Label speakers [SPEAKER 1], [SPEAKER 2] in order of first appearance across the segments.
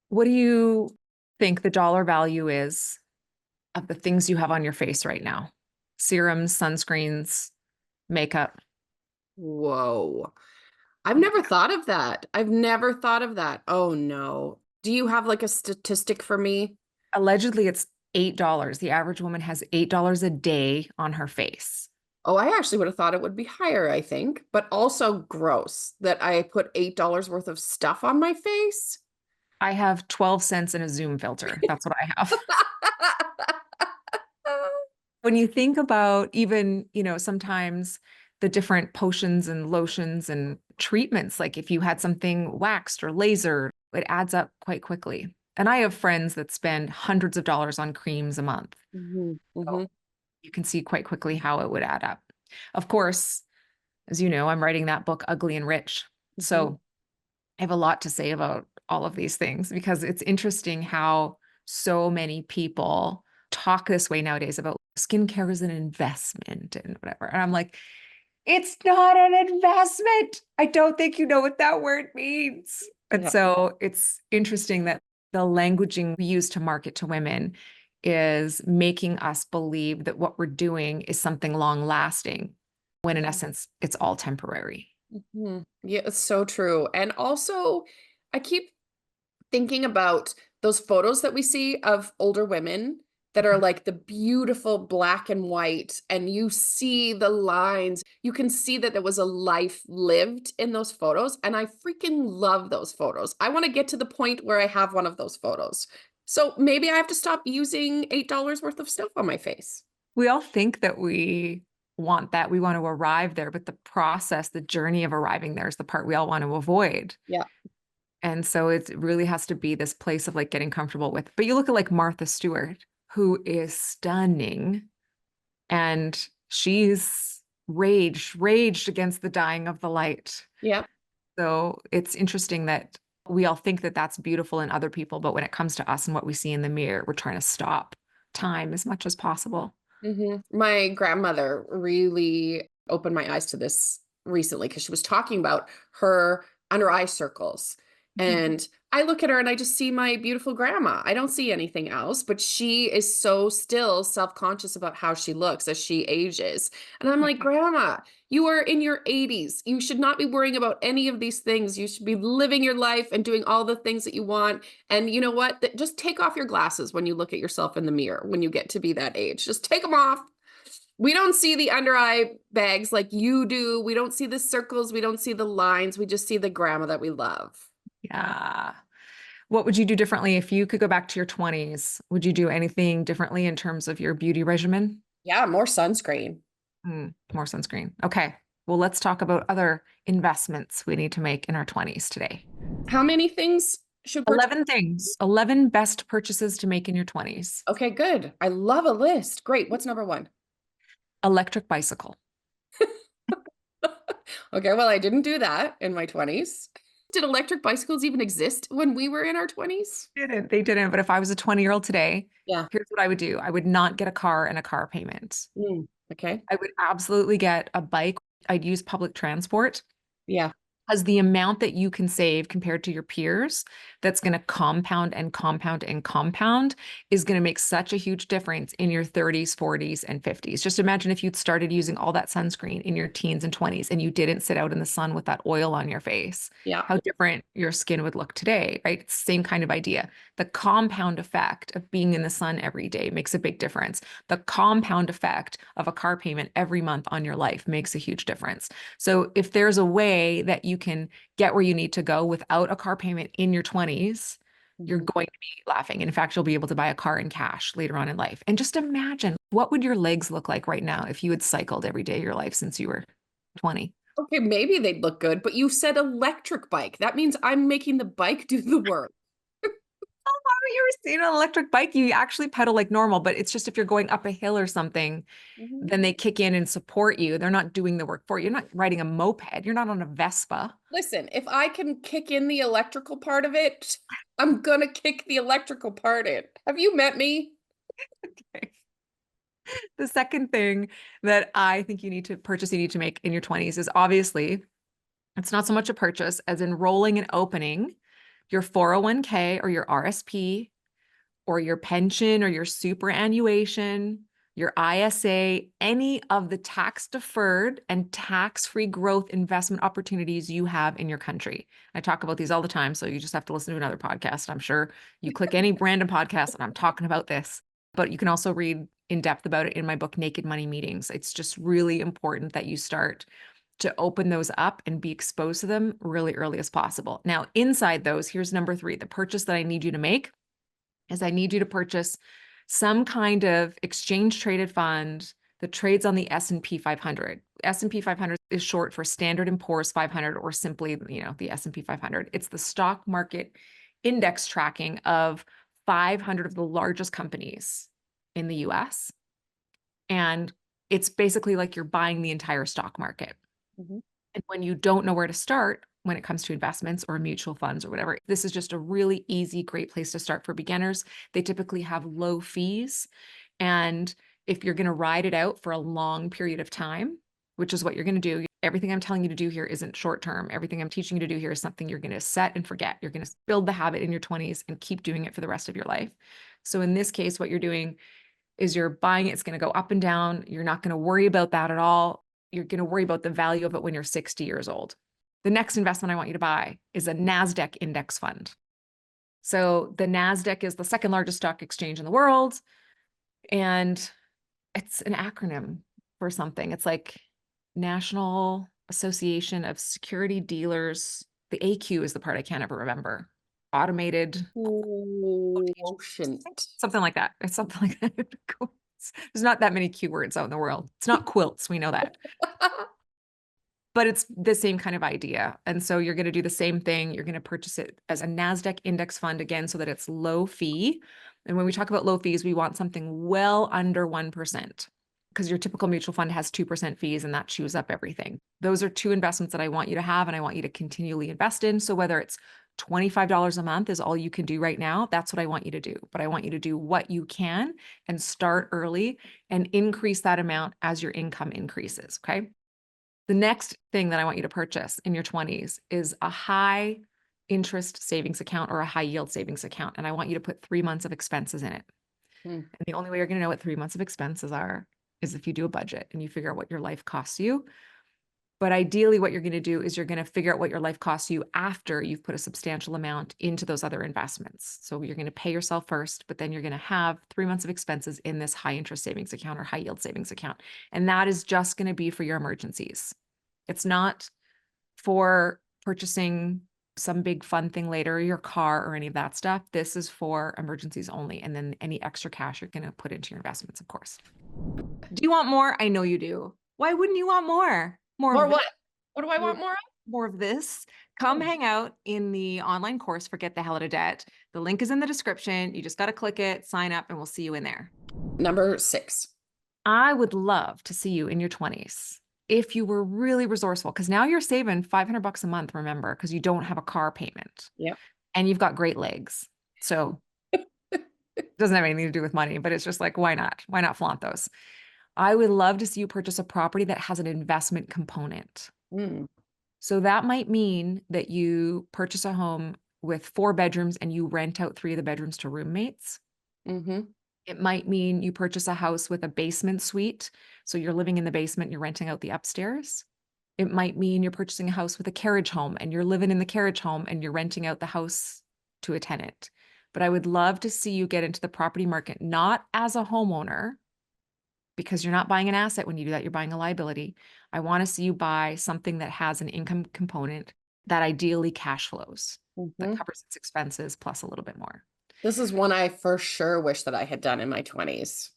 [SPEAKER 1] What do you think the dollar value is of the things you have on your face right now? Serums, sunscreens, makeup.
[SPEAKER 2] Whoa. I've
[SPEAKER 1] Yeah.
[SPEAKER 2] never thought of that. I've never thought of that. Oh no. Do you have like a statistic for me?
[SPEAKER 1] Allegedly, it's $8. The average woman has $8 a day on her face.
[SPEAKER 2] Oh, I actually would have thought it would be higher, I think, but also gross that I put $8 worth of stuff on my face.
[SPEAKER 1] I have 12 cents in a Zoom filter. That's what I have. When you think about even, sometimes the different potions and lotions and treatments, like if you had something waxed or lasered, it adds up quite quickly. And I have friends that spend hundreds of dollars on creams a month.
[SPEAKER 2] Mhm,
[SPEAKER 1] So
[SPEAKER 2] mhm,
[SPEAKER 1] you can see quite quickly how it would add up. Of course, as you know, I'm writing that book, Ugly and Rich.
[SPEAKER 2] mhm.
[SPEAKER 1] So I have a lot to say about all of these things because it's interesting how so many people talk this way nowadays about skincare as an investment and whatever. And I'm like, it's not an investment. I don't think you know what that word means. And
[SPEAKER 2] Yeah.
[SPEAKER 1] so it's interesting that the languaging we use to market to women is making us believe that what we're doing is something long lasting, when in essence, it's all temporary.
[SPEAKER 2] Mhm. Yeah, it's so true. And also, I keep thinking about those photos that we see of older women that are like the beautiful black and white, and you see the lines. You can see that there was a life lived in those photos. And I freaking love those photos. I want to get to the point where I have one of those photos. So maybe I have to stop using $8 worth of stuff on my face.
[SPEAKER 1] We all think that we want that. We want to arrive there, but the process, the journey of arriving there is the part we all want to avoid.
[SPEAKER 2] Yeah.
[SPEAKER 1] And so it really has to be this place of like getting comfortable with. But you look at like Martha Stewart, who is stunning, and she's raged against the dying of the light.
[SPEAKER 2] Yeah.
[SPEAKER 1] So it's interesting that we all think that that's beautiful in other people, but when it comes to us and what we see in the mirror, we're trying to stop time as much as possible.
[SPEAKER 2] My grandmother really opened my eyes to this recently because she was talking about her under eye circles. And I look at her and I just see my beautiful grandma. I don't see anything else, but she is so still self-conscious about how she looks as she ages. And I'm like, Grandma, you are in your 80s. You should not be worrying about any of these things. You should be living your life and doing all the things that you want. And you know what? Just take off your glasses when you look at yourself in the mirror when you get to be that age. Just take them off. We don't see the under eye bags like you do. We don't see the circles. We don't see the lines. We just see the grandma that we love.
[SPEAKER 1] Yeah. What would you do differently if you could go back to your 20s? Would you do anything differently in terms of your beauty regimen?
[SPEAKER 2] Yeah, more sunscreen.
[SPEAKER 1] More sunscreen. Okay. Well, let's talk about other investments we need to make in our 20s today.
[SPEAKER 2] How many things should purchase?
[SPEAKER 1] 11 things, 11 best purchases to make in your 20s.
[SPEAKER 2] Okay, good. I love a list. Great. What's number one?
[SPEAKER 1] Electric bicycle.
[SPEAKER 2] Okay, well, I didn't do that in my 20s. Did electric bicycles even exist when we were in our 20s?
[SPEAKER 1] They didn't. But if I was a 20-year-old today,
[SPEAKER 2] Yeah.
[SPEAKER 1] here's what I would do. I would not get a car and a car payment.
[SPEAKER 2] Okay.
[SPEAKER 1] I would absolutely get a bike. I'd use public transport.
[SPEAKER 2] Yeah.
[SPEAKER 1] As the amount that you can save compared to your peers, that's going to compound and compound and compound, is going to make such a huge difference in your 30s, 40s, and 50s. Just imagine if you'd started using all that sunscreen in your teens and 20s and you didn't sit out in the sun with that oil on your face,
[SPEAKER 2] Yeah.
[SPEAKER 1] how different your skin would look today, right? It's the same kind of idea. The compound effect of being in the sun every day makes a big difference. The compound effect of a car payment every month on your life makes a huge difference. So if there's a way that you can get where you need to go without a car payment in your 20s, you're
[SPEAKER 2] Mhm.
[SPEAKER 1] going to be laughing. In fact, you'll be able to buy a car in cash later on in life. And just imagine, what would your legs look like right now if you had cycled every day of your life since you were 20?
[SPEAKER 2] Okay, maybe they'd look good, but you said electric bike. That means I'm making the bike do the work.
[SPEAKER 1] Have you ever seen an electric bike? You actually pedal like normal, but it's just if you're going up a hill or something,
[SPEAKER 2] Mhm.
[SPEAKER 1] then they kick in and support you. They're not doing the work for you. You're not riding a moped. You're not on a Vespa.
[SPEAKER 2] Listen, if I can kick in the electrical part of it, I'm gonna kick the electrical part in. Have you met me?
[SPEAKER 1] The second thing that I think you need to purchase, you need to make in your 20s is obviously, it's not so much a purchase as enrolling and opening your 401k or your RSP or your pension or your superannuation, your ISA, any of the tax deferred and tax-free growth investment opportunities you have in your country. I talk about these all the time, so you just have to listen to another podcast. I'm sure you click any random podcast and I'm talking about this, but you can also read in depth about it in my book, Naked Money Meetings. It's just really important that you start to open those up and be exposed to them really early as possible. Now, inside those, here's number 3, the purchase that I need you to make is I need you to purchase some kind of exchange traded fund that trades on the S&P 500. S&P 500 is short for Standard & Poor's 500, or simply, the S&P 500. It's the stock market index tracking of 500 of the largest companies in the US. And it's basically like you're buying the entire stock market.
[SPEAKER 2] Mhm.
[SPEAKER 1] And when you don't know where to start when it comes to investments or mutual funds or whatever, this is just a really easy, great place to start for beginners. They typically have low fees. And if you're going to ride it out for a long period of time, which is what you're going to do, everything I'm telling you to do here isn't short term. Everything I'm teaching you to do here is something you're going to set and forget. You're going to build the habit in your 20s and keep doing it for the rest of your life. So in this case, what you're doing is you're buying it. It's going to go up and down. You're not going to worry about that at all. You're going to worry about the value of it when you're 60 years old. The next investment I want you to buy is a NASDAQ index fund. So the NASDAQ is the second largest stock exchange in the world. And it's an acronym for something. It's like National Association of Security Dealers. The AQ is the part I can't ever remember. Automated.
[SPEAKER 2] Oh, shouldn't.
[SPEAKER 1] Something like that. It's something like that. There's not that many Q words out in the world. It's not quilts. We know that. But it's the same kind of idea. And so you're going to do the same thing. You're going to purchase it as a NASDAQ index fund again, so that it's low fee. And when we talk about low fees, we want something well under 1%, because your typical mutual fund has 2% fees and that chews up everything. Those are 2 investments that I want you to have and I want you to continually invest in. So whether it's $25 a month is all you can do right now, that's what I want you to do. But I want you to do what you can and start early and increase that amount as your income increases. Okay. The next thing that I want you to purchase in your 20s is a high interest savings account or a high yield savings account. And I want you to put 3 months of expenses in it. And the only way you're going to know what 3 months of expenses are is if you do a budget and you figure out what your life costs you. But ideally, what you're going to do is you're going to figure out what your life costs you after you've put a substantial amount into those other investments. So you're going to pay yourself first, but then you're going to have 3 months of expenses in this high interest savings account or high yield savings account. And that is just going to be for your emergencies. It's not for purchasing some big fun thing later, your car or any of that stuff. This is for emergencies only. And then any extra cash you're going to put into your investments, of course. Do you want more? I know you do. Why wouldn't you want more? More
[SPEAKER 2] More
[SPEAKER 1] of this?
[SPEAKER 2] what? What do I want more of?
[SPEAKER 1] More of this. Come
[SPEAKER 2] Oh.
[SPEAKER 1] hang out in the online course, Forget the Hell Out of Debt. The link is in the description. You just got to click it, sign up, and we'll see you in there.
[SPEAKER 2] Number 6.
[SPEAKER 1] I would love to see you in your 20s if you were really resourceful, because now you're saving $500 a month, remember, because you don't have a car payment.
[SPEAKER 2] Yep.
[SPEAKER 1] And you've got great legs. So it doesn't have anything to do with money, but it's just like, why not? Why not flaunt those? I would love to see you purchase a property that has an investment component. So that might mean that you purchase a home with 4 bedrooms and you rent out 3 of the bedrooms to roommates.
[SPEAKER 2] Mm-hmm.
[SPEAKER 1] It might mean you purchase a house with a basement suite. So you're living in the basement, you're renting out the upstairs. It might mean you're purchasing a house with a carriage home and you're living in the carriage home and you're renting out the house to a tenant. But I would love to see you get into the property market, not as a homeowner, because you're not buying an asset when you do that, you're buying a liability. I want to see you buy something that has an income component that ideally cash flows, that covers its expenses plus a little bit more.
[SPEAKER 2] This is one I for sure wish that I had done in my 20s.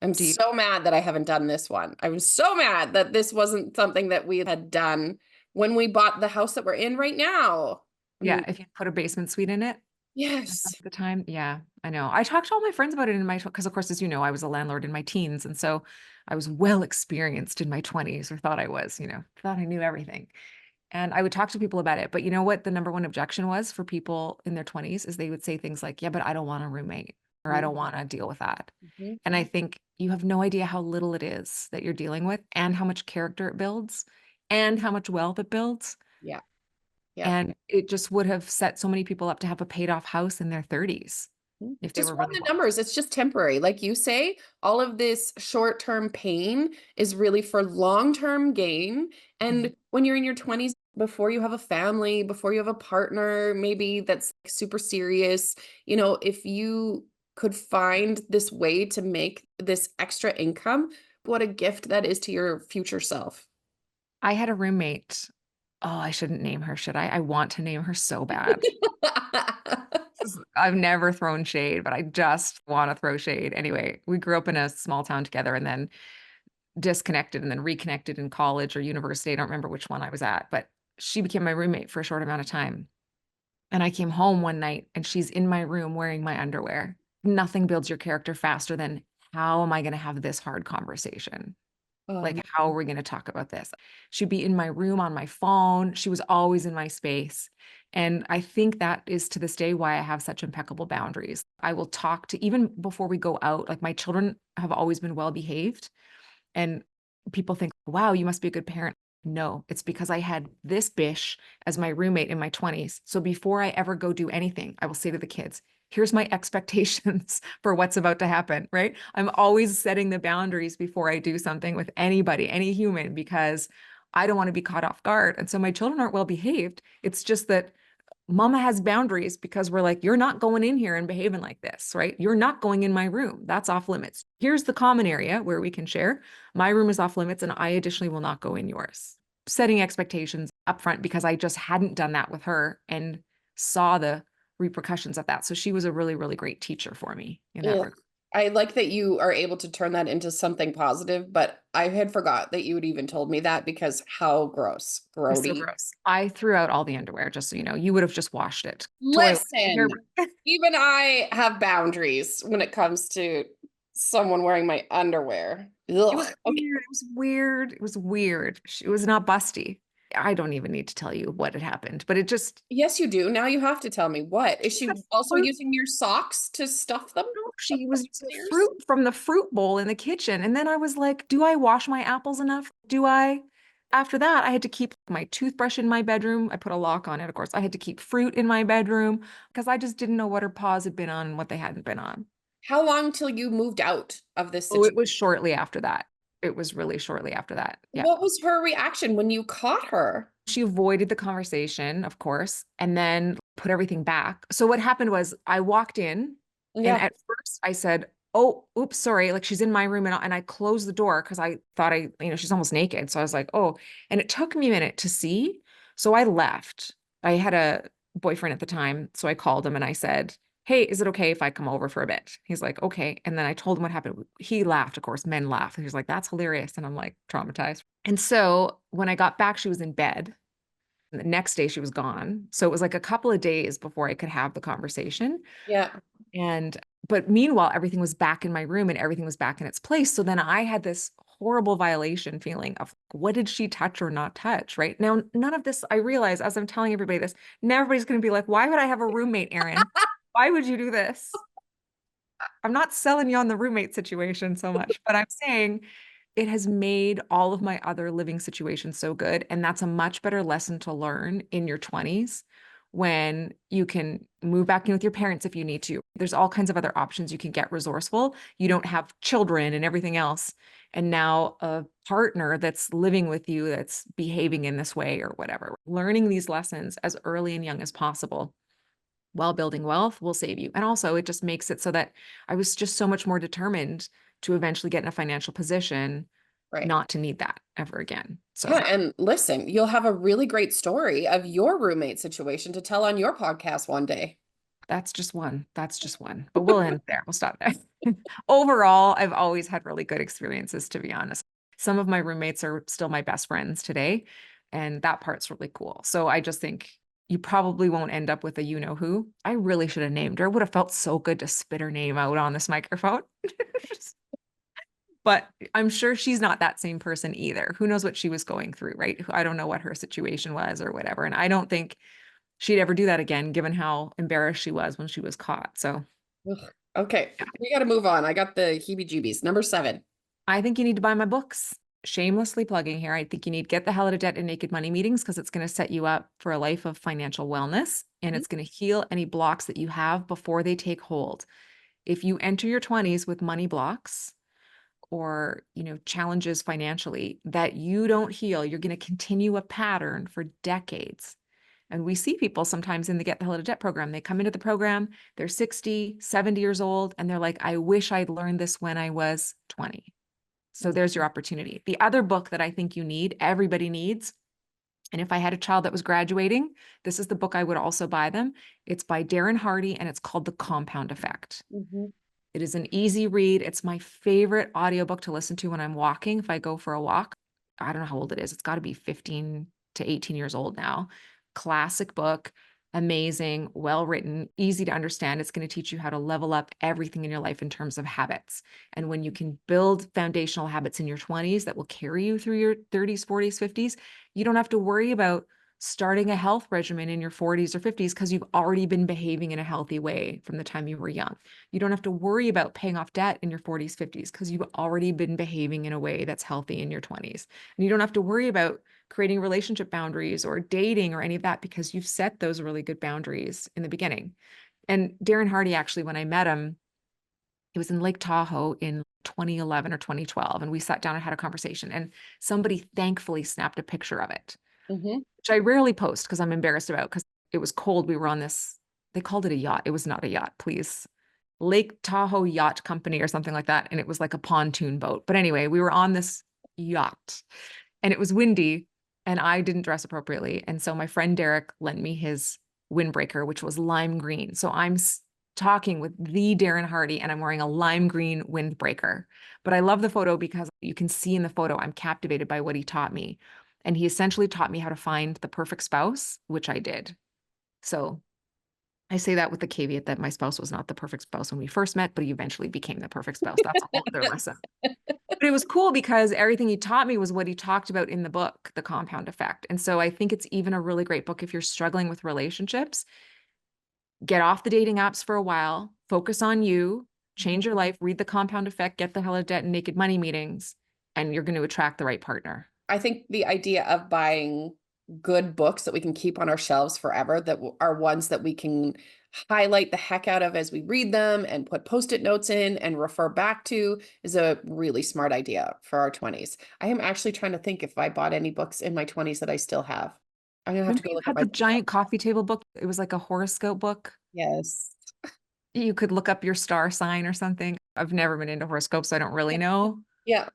[SPEAKER 2] I'm
[SPEAKER 1] Do you?
[SPEAKER 2] so mad that I haven't done this one. I was so mad that this wasn't something that we had done when we bought the house that we're in right now.
[SPEAKER 1] Yeah, if you put a basement suite in it.
[SPEAKER 2] Yes.
[SPEAKER 1] At the time, yeah, I know. I talked to all my friends about it in my, because of course, as you know, I was a landlord in my teens. And so I was well experienced in my 20s, or thought I was, thought I knew everything. And I would talk to people about it. But you know what the number one objection was for people in their 20s is they would say things like, yeah, but I don't want a roommate, or I don't want to deal with that. And I think you have no idea how little it is that you're dealing with and how much character it builds and how much wealth it builds.
[SPEAKER 2] Yeah. Yeah.
[SPEAKER 1] And it just would have set so many people up to have a paid off house in their 30s if they
[SPEAKER 2] Just
[SPEAKER 1] were
[SPEAKER 2] run
[SPEAKER 1] really
[SPEAKER 2] the
[SPEAKER 1] wise.
[SPEAKER 2] numbers. It's just temporary. Like you say, all of this short-term pain is really for long-term gain.
[SPEAKER 1] Mhm.
[SPEAKER 2] And when you're in your 20s, before you have a family, before you have a partner, maybe that's like super serious, if you could find this way to make this extra income, what a gift that is to your future self.
[SPEAKER 1] I had a roommate. Oh, I shouldn't name her, should I? I want to name her so bad. I've never thrown shade, but I just want to throw shade. Anyway, we grew up in a small town together and then disconnected and then reconnected in college or university. I don't remember which one I was at, but she became my roommate for a short amount of time. And I came home one night and she's in my room wearing my underwear. Nothing builds your character faster than how am I going to have this hard conversation? Like,
[SPEAKER 2] Um,
[SPEAKER 1] how are we going to talk about this? She'd be in my room on my phone. She was always in my space. And I think that is to this day why I have such impeccable boundaries. I will talk to, even before we go out, like my children have always been well behaved. And people think, wow, you must be a good parent. No, it's because I had this bish as my roommate in my 20s. So before I ever go do anything, I will say to the kids, here's my expectations for what's about to happen, right? I'm always setting the boundaries before I do something with anybody, any human, because I don't want to be caught off guard. And so my children aren't well behaved. It's just that mama has boundaries because we're like, you're not going in here and behaving like this, right? You're not going in my room. That's off limits. Here's the common area where we can share. My room is off limits, and I additionally will not go in yours. Setting expectations upfront because I just hadn't done that with her and saw the repercussions of that. So she was a really, really great teacher for me in that
[SPEAKER 2] ugh.
[SPEAKER 1] regard.
[SPEAKER 2] I like that you are able to turn that into something positive, but I had forgot that you had even told me that because how gross,
[SPEAKER 1] It was so
[SPEAKER 2] grody.
[SPEAKER 1] gross. I threw out all the underwear, just so you know. You would have just washed it. Toilet.
[SPEAKER 2] Listen, even I have boundaries when it comes to someone wearing my underwear.
[SPEAKER 1] It was
[SPEAKER 2] Ugh. Okay.
[SPEAKER 1] weird. It was weird. It was weird. It was not busty. I don't even need to tell you what had happened, but it just,
[SPEAKER 2] Yes, you do. Now you have to tell me what. Is
[SPEAKER 1] she
[SPEAKER 2] she
[SPEAKER 1] had
[SPEAKER 2] also
[SPEAKER 1] fruit.
[SPEAKER 2] using your socks to stuff them
[SPEAKER 1] She was using
[SPEAKER 2] upstairs?
[SPEAKER 1] fruit from the fruit bowl in the kitchen. And then I was like, do I wash my apples enough? Do I? After that, I had to keep my toothbrush in my bedroom. I put a lock on it, of course. I had to keep fruit in my bedroom because I just didn't know what her paws had been on and what they hadn't been on.
[SPEAKER 2] How long till you moved out of this
[SPEAKER 1] Oh,
[SPEAKER 2] situation?
[SPEAKER 1] it was shortly after that. It was really shortly after that. Yeah.
[SPEAKER 2] What was her reaction when you caught her?
[SPEAKER 1] She avoided the conversation, of course, and then put everything back. So what happened was I walked in and
[SPEAKER 2] Yeah.
[SPEAKER 1] at first I said, "Oh, oops, sorry." Like she's in my room and I closed the door because I thought she's almost naked. So I was like, "Oh," and it took me a minute to see. So I left. I had a boyfriend at the time. So I called him and I said, "Hey, is it okay if I come over for a bit?" He's like, "Okay." And then I told him what happened. He laughed, of course, men laugh. He was like, "That's hilarious." And I'm like traumatized. And so when I got back, she was in bed. The next day she was gone. So it was like a couple of days before I could have the conversation.
[SPEAKER 2] Yeah.
[SPEAKER 1] And but meanwhile, everything was back in my room and everything was back in its place. So then I had this horrible violation feeling of what did she touch or not touch, right? Now, none of this, I realize as I'm telling everybody this, now everybody's going to be like, why would I have a roommate, Erin? Why would you do this? I'm not selling you on the roommate situation so much, but I'm saying it has made all of my other living situations so good. And that's a much better lesson to learn in your 20s when you can move back in with your parents if you need to. There's all kinds of other options. You can get resourceful. You don't have children and everything else. And now a partner that's living with you that's behaving in this way or whatever. Learning these lessons as early and young as possible while building wealth will save you. And also, it just makes it so that I was just so much more determined to eventually get in a financial position
[SPEAKER 2] Right.
[SPEAKER 1] not to need that ever again.
[SPEAKER 2] Yeah,
[SPEAKER 1] So
[SPEAKER 2] and listen, you'll have a really great story of your roommate situation to tell on your podcast one day.
[SPEAKER 1] that's just one. That's just one. But we'll end there. We'll stop there. Overall, I've always had really good experiences, to be honest. Some of my roommates are still my best friends today, and that part's really cool. So I just think you probably won't end up with a you know who. I really should have named her. It would have felt so good to spit her name out on this microphone. But I'm sure she's not that same person either. Who knows what she was going through, right? I don't know what her situation was or whatever. And I don't think she'd ever do that again, given how embarrassed she was when she was caught. So
[SPEAKER 2] Ugh. Okay,
[SPEAKER 1] yeah,
[SPEAKER 2] we got to move on. I got the heebie-jeebies. Number 7.
[SPEAKER 1] I think you need to buy my books. shamelessly plugging here, I think you need Get the Hell Out of Debt and Naked Money meetings because it's going to set you up for a life of financial wellness and
[SPEAKER 2] Mhm.
[SPEAKER 1] it's going to heal any blocks that you have before they take hold. If you enter your 20s with money blocks or, challenges financially that you don't heal, you're going to continue a pattern for decades. And we see people sometimes in the Get the Hell Out of Debt program. They come into the program, they're 60, 70 years old, and they're like, I wish I'd learned this when I was 20. So there's your opportunity. The other book that I think you need, everybody needs, and if I had a child that was graduating, this is the book I would also buy them. It's by Darren Hardy and it's called The Compound Effect.
[SPEAKER 2] Mhm.
[SPEAKER 1] It is an easy read. It's my favorite audiobook to listen to when I'm walking. If I go for a walk, I don't know how old it is. It's got to be 15 to 18 years old now. Classic book, amazing, well written, easy to understand. It's going to teach you how to level up everything in your life in terms of habits. And when you can build foundational habits in your 20s that will carry you through your 30s, 40s, 50s, you don't have to worry about starting a health regimen in your 40s or 50s because you've already been behaving in a healthy way from the time you were young. You don't have to worry about paying off debt in your 40s, 50s because you've already been behaving in a way that's healthy in your 20s. And you don't have to worry about creating relationship boundaries or dating or any of that because you've set those really good boundaries in the beginning. And Darren Hardy, actually, when I met him, he was in Lake Tahoe in 2011 or 2012, and we sat down and had a conversation. And somebody thankfully snapped a picture of it,
[SPEAKER 2] Mhm.
[SPEAKER 1] which I rarely post because I'm embarrassed about because it was cold. We were on this, they called it a yacht. It was not a yacht, please. Lake Tahoe Yacht Company or something like that. And it was like a pontoon boat. But anyway, we were on this yacht and it was windy and I didn't dress appropriately. And so my friend Derek lent me his windbreaker, which was lime green. So I'm talking with the Darren Hardy and I'm wearing a lime green windbreaker. But I love the photo because you can see in the photo, I'm captivated by what he taught me. And he essentially taught me how to find the perfect spouse, which I did. So I say that with the caveat that my spouse was not the perfect spouse when we first met, but he eventually became the perfect spouse. That's a whole other lesson. But it was cool because everything he taught me was what he talked about in the book, The Compound Effect. And so I think it's even a really great book if you're struggling with relationships. Get off the dating apps for a while, focus on you, change your life, read The Compound Effect, get the hell out of debt and naked money meetings, and you're going to attract the right partner.
[SPEAKER 2] I think the idea of buying good books that we can keep on our shelves forever, that are ones that we can highlight the heck out of as we read them and put post-it notes in and refer back to, is a really smart idea for our 20s. I am actually trying to think if I bought any books in my 20s that I still have. I'm gonna have to
[SPEAKER 1] Remember
[SPEAKER 2] go
[SPEAKER 1] you
[SPEAKER 2] look at
[SPEAKER 1] had
[SPEAKER 2] my
[SPEAKER 1] the
[SPEAKER 2] bookshelf.
[SPEAKER 1] giant coffee table book? It was like a horoscope book.
[SPEAKER 2] Yes.
[SPEAKER 1] You could look up your star sign or something. I've never been into horoscopes, so I don't really know.
[SPEAKER 2] Yeah.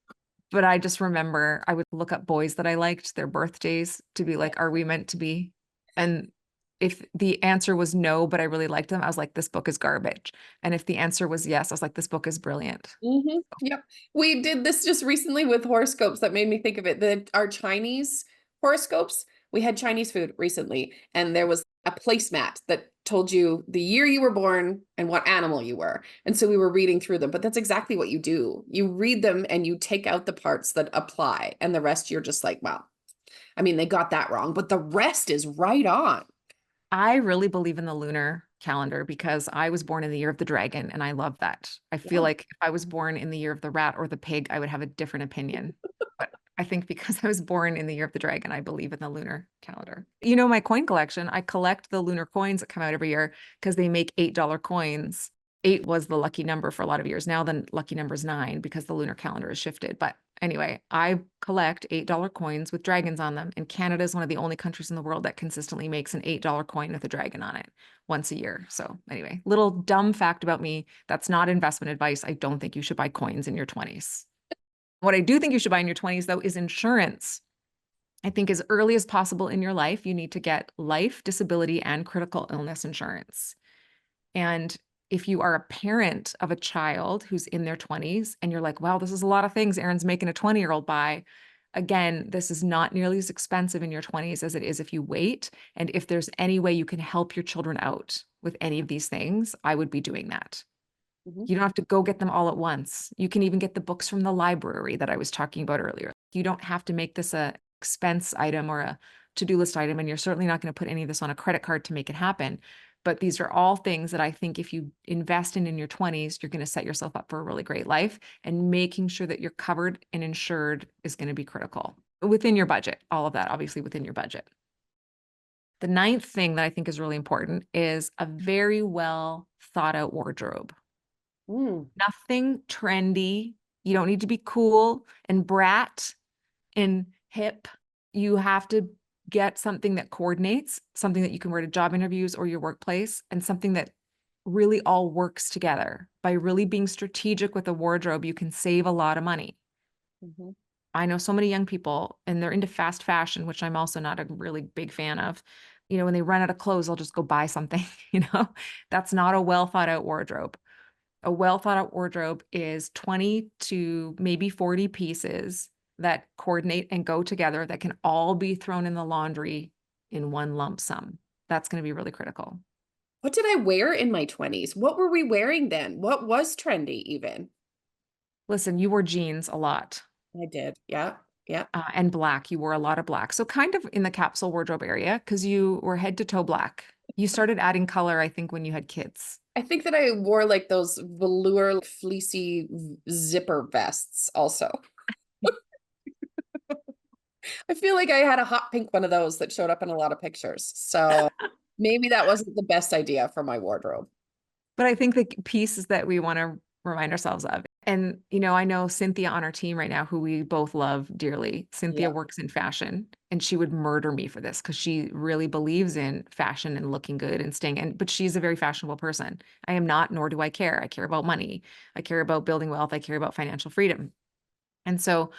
[SPEAKER 1] But I just remember I would look up boys that I liked, their birthdays, to be
[SPEAKER 2] Yeah.
[SPEAKER 1] like, are we meant to be? And if the answer was no, but I really liked them, I was like, this book is garbage. And if the answer was yes, I was like, this book is brilliant.
[SPEAKER 2] Yep. We did this just recently with horoscopes that made me think of it. Our Chinese horoscopes, we had Chinese food recently, and there was a placemat that told you the year you were born and what animal you were. And so we were reading through them, but that's exactly what you do. You read them and you take out the parts that apply, and the rest you're just like, well, I mean, they got that wrong, but the rest is right on.
[SPEAKER 1] I really believe in the lunar calendar because I was born in the year of the dragon and I love that. I feel
[SPEAKER 2] Yeah.
[SPEAKER 1] like if I was born in the year of the rat or the pig, I would have a different opinion. But I think because I was born in the year of the dragon, I believe in the lunar calendar. My coin collection, I collect the lunar coins that come out every year because they make $8 coins. Eight was the lucky number for a lot of years. Now the lucky number is nine because the lunar calendar has shifted. But anyway, I collect $8 coins with dragons on them. And Canada is one of the only countries in the world that consistently makes an $8 coin with a dragon on it once a year. So anyway, little dumb fact about me. That's not investment advice. I don't think you should buy coins in your 20s. What I do think you should buy in your 20s, though, is insurance. I think as early as possible in your life, you need to get life, disability, and critical illness insurance. And if you are a parent of a child who's in their 20s and you're like, wow, this is a lot of things Erin's making a 20-year-old buy. Again, this is not nearly as expensive in your 20s as it is if you wait. And if there's any way you can help your children out with any of these things, I would be doing that.
[SPEAKER 2] Mhm.
[SPEAKER 1] You don't have to go get them all at once. You can even get the books from the library that I was talking about earlier. You don't have to make this a expense item or a to-do list item, and you're certainly not going to put any of this on a credit card to make it happen. But these are all things that I think if you invest in your 20s, you're going to set yourself up for a really great life. And making sure that you're covered and insured is going to be critical within your budget. All of that, obviously, within your budget. The ninth thing that I think is really important is a very well thought out wardrobe.
[SPEAKER 2] Mm.
[SPEAKER 1] Nothing trendy. You don't need to be cool and brat and hip. You have to get something that coordinates, something that you can wear to job interviews or your workplace, and something that really all works together. By really being strategic with a wardrobe, you can save a lot of money.
[SPEAKER 2] Mhm.
[SPEAKER 1] I know so many young people and they're into fast fashion, which I'm also not a really big fan of. You know, when they run out of clothes, they'll just go buy something, you know, that's not a well thought out wardrobe. A well thought out wardrobe is 20 to maybe 40 pieces that coordinate and go together that can all be thrown in the laundry in one lump sum. That's going to be really critical.
[SPEAKER 2] What did I wear in my 20s? What were we wearing then? What was trendy even?
[SPEAKER 1] Listen, you wore jeans a lot
[SPEAKER 2] I did. Yeah. Yeah.
[SPEAKER 1] and black. You wore a lot of black. So, kind of in the capsule wardrobe area because you were head to toe black. You started adding color, I think, when you had kids.
[SPEAKER 2] I think that I wore like those velour fleecy zipper vests also. I feel like I had a hot pink one of those that showed up in a lot of pictures. So maybe that wasn't the best idea for my wardrobe.
[SPEAKER 1] But I think the pieces that we want to remind ourselves of. And, you know, I know Cynthia on our team right now, who we both love dearly. Cynthia
[SPEAKER 2] Yeah.
[SPEAKER 1] works in fashion and she would murder me for this because she really believes in fashion and looking good and staying in, but she's a very fashionable person. I am not, nor do I care. I care about money. I care about building wealth. I care about financial freedom. And so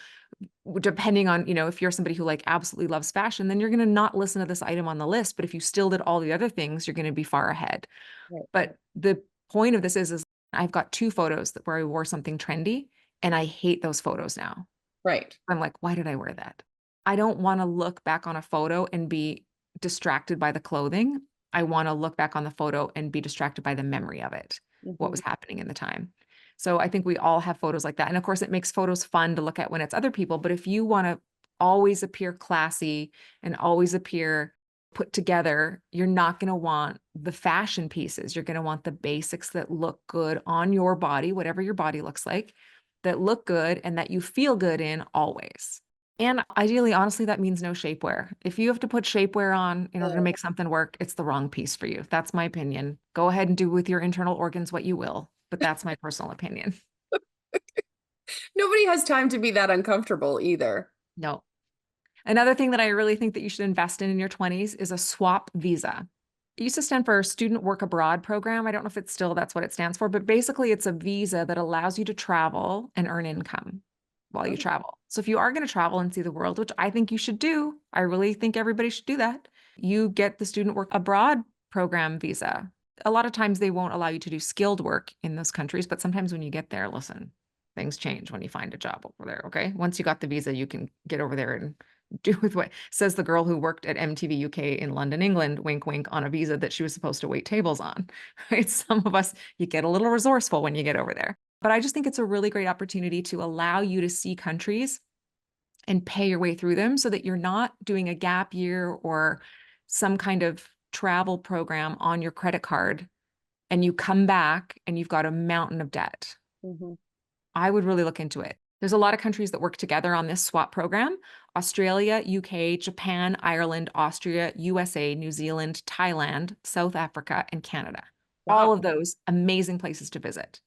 [SPEAKER 1] depending on, you know, if you're somebody who like absolutely loves fashion, then you're going to not listen to this item on the list. But if you still did all the other things, you're going to be far ahead.
[SPEAKER 2] Right.
[SPEAKER 1] But the point of this is I've got two photos that where I wore something trendy and I hate those photos now.
[SPEAKER 2] Right.
[SPEAKER 1] I'm like, why did I wear that? I don't want to look back on a photo and be distracted by the clothing. I want to look back on the photo and be distracted by the memory of it, what
[SPEAKER 2] Mhm.
[SPEAKER 1] was happening in the time. So I think we all have photos like that. And of course, it makes photos fun to look at when it's other people. But if you want to always appear classy and always appear put together, you're not going to want the fashion pieces. You're going to want the basics that look good on your body, whatever your body looks like, that look good and that you feel good in always. And ideally, honestly, that means no shapewear. If you have to put shapewear on in order to
[SPEAKER 2] Oh,
[SPEAKER 1] make something work, it's the wrong piece for you. That's my opinion. Go ahead and do with your internal organs what you will, but that's my personal opinion.
[SPEAKER 2] nobody has time to be that uncomfortable either.
[SPEAKER 1] No. Another thing that I really think that you should invest in your 20s is a swap visa. It used to stand for Student Work Abroad Program. I don't know if it's still that's what it stands for, but basically it's a visa that allows you to travel and earn income while you
[SPEAKER 2] Oh.
[SPEAKER 1] travel. So if you are going to travel and see the world, which I think you should do, I really think everybody should do that. You get the Student Work Abroad Program visa. A lot of times they won't allow you to do skilled work in those countries, but sometimes when you get there, listen, things change when you find a job over there. Okay. Once you got the visa, you can get over there and do with what says the girl who worked at MTV UK in London, England, wink, wink, on a visa that she was supposed to wait tables on, right? Some of us, you get a little resourceful when you get over there. But I just think it's a really great opportunity to allow you to see countries and pay your way through them so that you're not doing a gap year or some kind of travel program on your credit card and you come back and you've got a mountain of debt.
[SPEAKER 2] Mhm.
[SPEAKER 1] I would really look into it. There's a lot of countries that work together on this swap program: Australia, UK, Japan, Ireland, Austria, USA, New Zealand, Thailand, South Africa, and Canada. All
[SPEAKER 2] Wow.
[SPEAKER 1] of those amazing places to visit.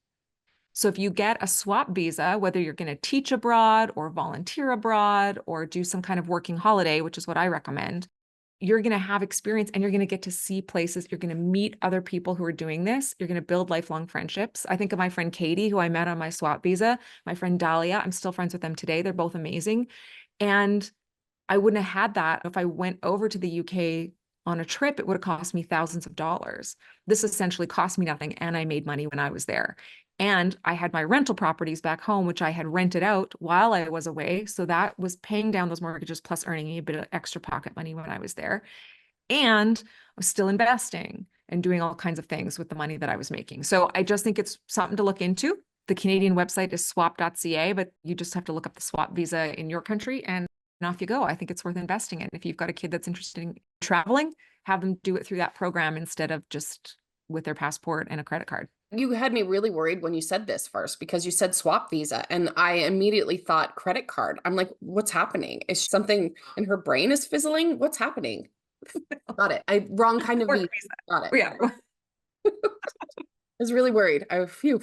[SPEAKER 1] So if you get a swap visa, whether you're going to teach abroad or volunteer abroad or do some kind of working holiday, which is what I recommend, you're going to have experience and you're going to get to see places. You're going to meet other people who are doing this. You're going to build lifelong friendships. I think of my friend Katie, who I met on my swap visa, my friend Dahlia. I'm still friends with them today. They're both amazing. And I wouldn't have had that if I went over to the UK on a trip. It would have cost me thousands of dollars. This essentially cost me nothing, and I made money when I was there. And I had my rental properties back home, which I had rented out while I was away. So that was paying down those mortgages plus earning me a bit of extra pocket money when I was there. And I was still investing and doing all kinds of things with the money that I was making. So I just think it's something to look into. The Canadian website is swap.ca, but you just have to look up the swap visa in your country and off you go. I think it's worth investing in. If you've got a kid that's interested in traveling, have them do it through that program instead of just with their passport and a credit card.
[SPEAKER 2] You had me really worried when you said this first because you said swap visa and I immediately thought credit card. I'm like, what's happening? Is something in her brain is fizzling? What's happening? Got it. Wrong kind of
[SPEAKER 1] Work
[SPEAKER 2] visa.
[SPEAKER 1] visa.
[SPEAKER 2] Got it.
[SPEAKER 1] Yeah.
[SPEAKER 2] I was really worried. Phew.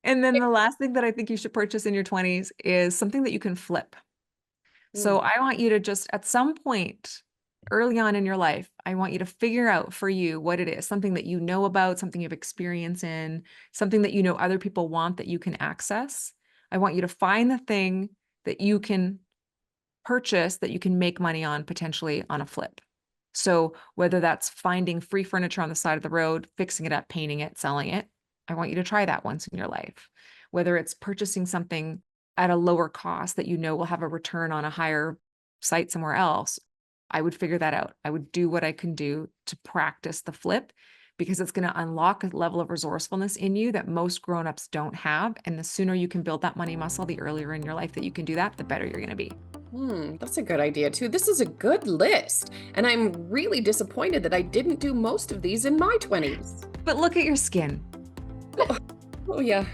[SPEAKER 1] And then the last thing that I think you should purchase in your 20s is something that you can flip. So I want you to just at some point early on in your life, I want you to figure out for you what it is, something that you know about, something you have experience in, something that you know other people want that you can access. I want you to find the thing that you can purchase that you can make money on potentially on a flip. So whether that's finding free furniture on the side of the road, fixing it up, painting it, selling it, I want you to try that once in your life. Whether it's purchasing something at a lower cost that you know will have a return on a higher site somewhere else, I would figure that out. I would do what I can do to practice the flip because it's going to unlock a level of resourcefulness in you that most grown-ups don't have. And the sooner you can build that money muscle, the earlier in your life that you can do that, the better you're going to be.
[SPEAKER 2] That's a good idea too. This is a good list. And I'm really disappointed that I didn't do most of these in my 20s.
[SPEAKER 1] But look at your skin.
[SPEAKER 2] Oh yeah.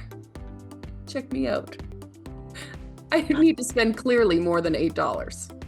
[SPEAKER 2] Check me out. I need to spend clearly more than $8.